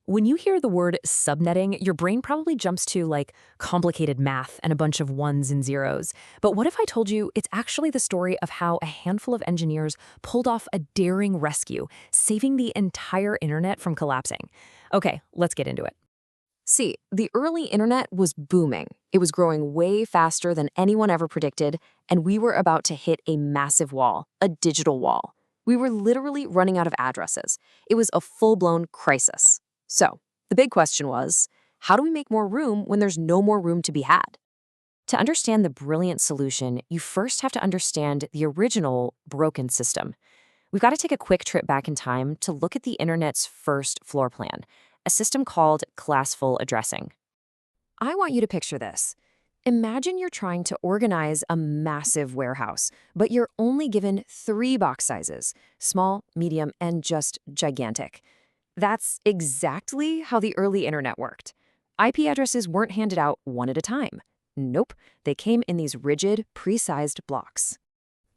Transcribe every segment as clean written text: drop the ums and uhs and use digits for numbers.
When you hear the word subnetting, your brain probably jumps to like complicated math and a bunch of ones and zeros. But what if I told you it's actually the story of how a handful of engineers pulled off a daring rescue, saving the entire internet from collapsing? Okay, let's get into it. See, the early internet was booming. It was growing way faster than anyone ever predicted, and we were about to hit a massive wall, a digital wall. We were literally running out of addresses. It was a full-blown crisis. So, the big question was, how do we make more room when there's no more room to be had? To understand the brilliant solution, you first have to understand the original broken system. We've got to take a quick trip back in time to look at the internet's first floor plan, a system called classful addressing. I want you to picture this. Imagine you're trying to organize a massive warehouse, but you're only given 3 box sizes: small, medium, and just gigantic. That's exactly how the early internet worked. IP addresses weren't handed out one at a time. Nope, they came in these rigid, pre-sized blocks.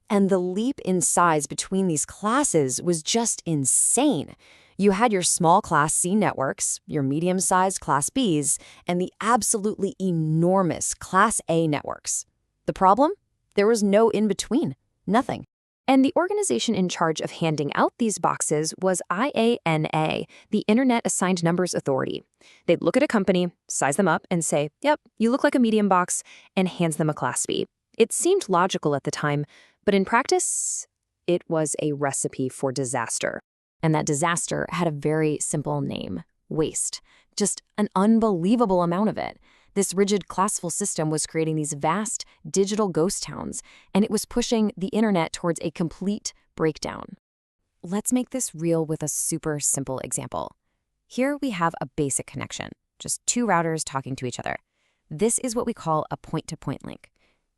And the leap in size between these classes was just insane. You had your small class C networks, your medium-sized class Bs, and the absolutely enormous class A networks. The problem? There was no in-between, nothing. And the organization in charge of handing out these boxes was IANA, the Internet Assigned Numbers Authority. They'd look at a company, size them up, and say, yep, you look like a medium box, and hands them a class B. It seemed logical at the time, but in practice, it was a recipe for disaster. And that disaster had a very simple name: waste. Just an unbelievable amount of it. This rigid classful system was creating these vast digital ghost towns, and it was pushing the internet towards a complete breakdown. Let's make this real with a super simple example. Here we have a basic connection, just 2 routers talking to each other. This is what we call a point-to-point link.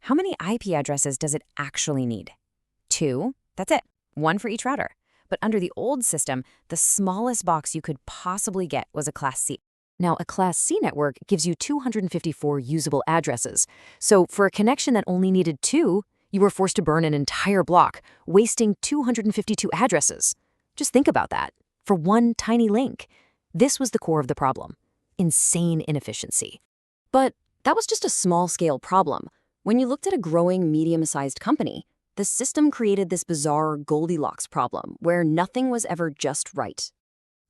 How many IP addresses does it actually need? 2, that's it, 1 for each router. But under the old system, the smallest box you could possibly get was a Class C. Now, a Class C network gives you 254 usable addresses. So for a connection that only needed 2, you were forced to burn an entire block, wasting 252 addresses. Just think about that. For one tiny link. This was the core of the problem: insane inefficiency. But that was just a small-scale problem. When you looked at a growing, medium-sized company, the system created this bizarre Goldilocks problem where nothing was ever just right.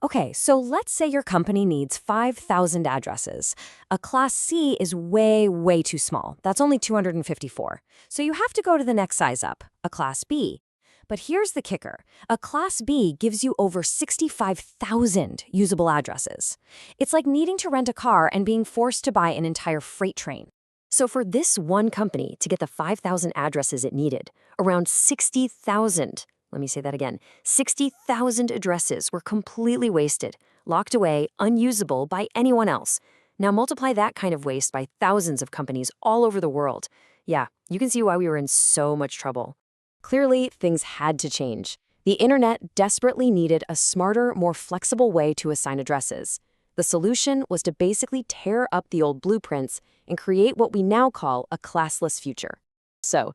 Okay, so let's say your company needs 5,000 addresses. A Class C is way, way too small. That's only 254. So you have to go to the next size up, a Class B. But here's the kicker. A Class B gives you over 65,000 usable addresses. It's like needing to rent a car and being forced to buy an entire freight train. So for this one company to get the 5,000 addresses it needed, around 60,000, let me say that again, 60,000 addresses were completely wasted, locked away, unusable by anyone else. Now multiply that kind of waste by thousands of companies all over the world. Yeah, you can see why we were in so much trouble. Clearly, things had to change. The internet desperately needed a smarter, more flexible way to assign addresses. The solution was to basically tear up the old blueprints and create what we now call a classless future. So,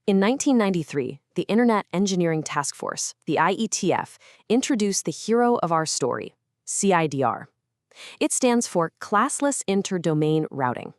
in 1993, the Internet Engineering Task Force, the IETF, introduced the hero of our story, CIDR. It stands for Classless Inter-Domain Routing.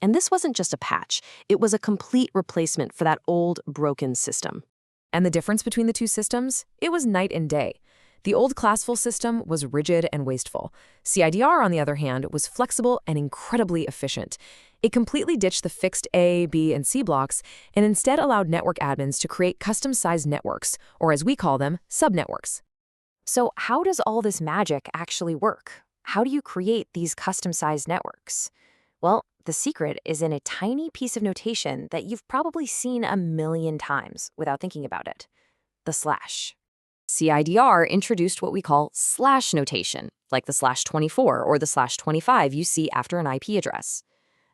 And this wasn't just a patch, it was a complete replacement for that old, broken system. And the difference between the two systems? It was night and day. The old classful system was rigid and wasteful. CIDR, on the other hand, was flexible and incredibly efficient. It completely ditched the fixed A, B, and C blocks and instead allowed network admins to create custom-sized networks, or as we call them, subnetworks. So how does all this magic actually work? How do you create these custom-sized networks? Well, the secret is in a tiny piece of notation that you've probably seen a million times without thinking about it: the slash. CIDR introduced what we call slash notation, like the /24 or the /25 you see after an IP address.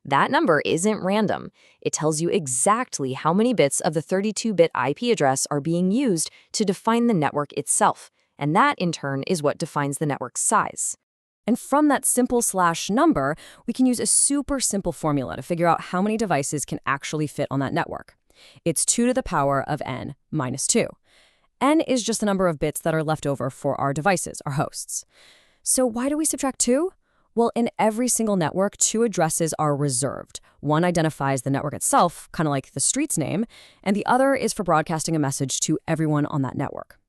That number isn't random. It tells you exactly how many bits of the 32-bit IP address are being used to define the network itself, and that, in turn, is what defines the network's size. And from that simple slash number, we can use a super simple formula to figure out how many devices can actually fit on that network. It's 2 to the power of n minus 2. N is just the number of bits that are left over for our devices, our hosts. So why do we subtract 2? Well, in every single network, 2 addresses are reserved. One identifies the network itself, kind of like the street's name, and the other is for broadcasting a message to everyone on that network.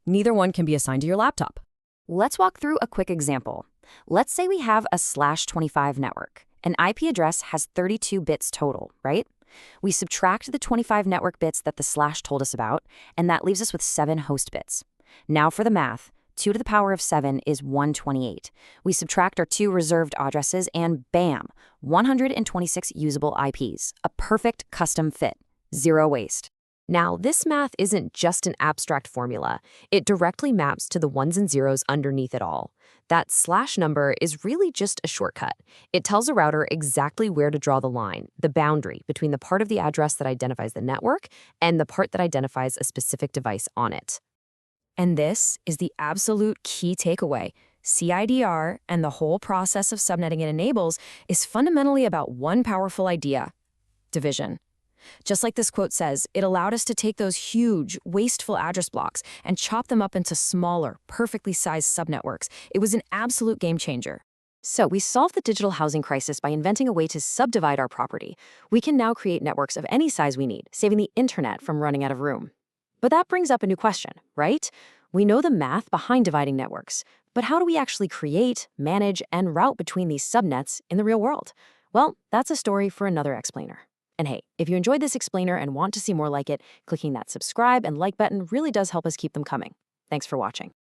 Neither one can be assigned to your laptop. Let's walk through a quick example. Let's say we have a /25 network. An IP address has 32 bits total, right? We subtract the 25 network bits that the slash told us about, and that leaves us with 7 host bits. Now for the math. 2 to the power of 7 is 128. We subtract our 2 reserved addresses and bam, 126 usable IPs. A perfect custom fit. 0 waste. Now, this math isn't just an abstract formula. It directly maps to the ones and zeros underneath it all. That slash number is really just a shortcut. It tells a router exactly where to draw the line, the boundary between the part of the address that identifies the network and the part that identifies a specific device on it. And this is the absolute key takeaway. CIDR and the whole process of subnetting it enables is fundamentally about one powerful idea: division. Just like this quote says, it allowed us to take those huge, wasteful address blocks and chop them up into smaller, perfectly sized subnetworks. It was an absolute game changer. So we solved the digital housing crisis by inventing a way to subdivide our property. We can now create networks of any size we need, saving the internet from running out of room. But that brings up a new question, right? We know the math behind dividing networks, but how do we actually create, manage, and route between these subnets in the real world? Well, that's a story for another explainer. And hey, if you enjoyed this explainer and want to see more like it, clicking that subscribe and like button really does help us keep them coming. Thanks for watching.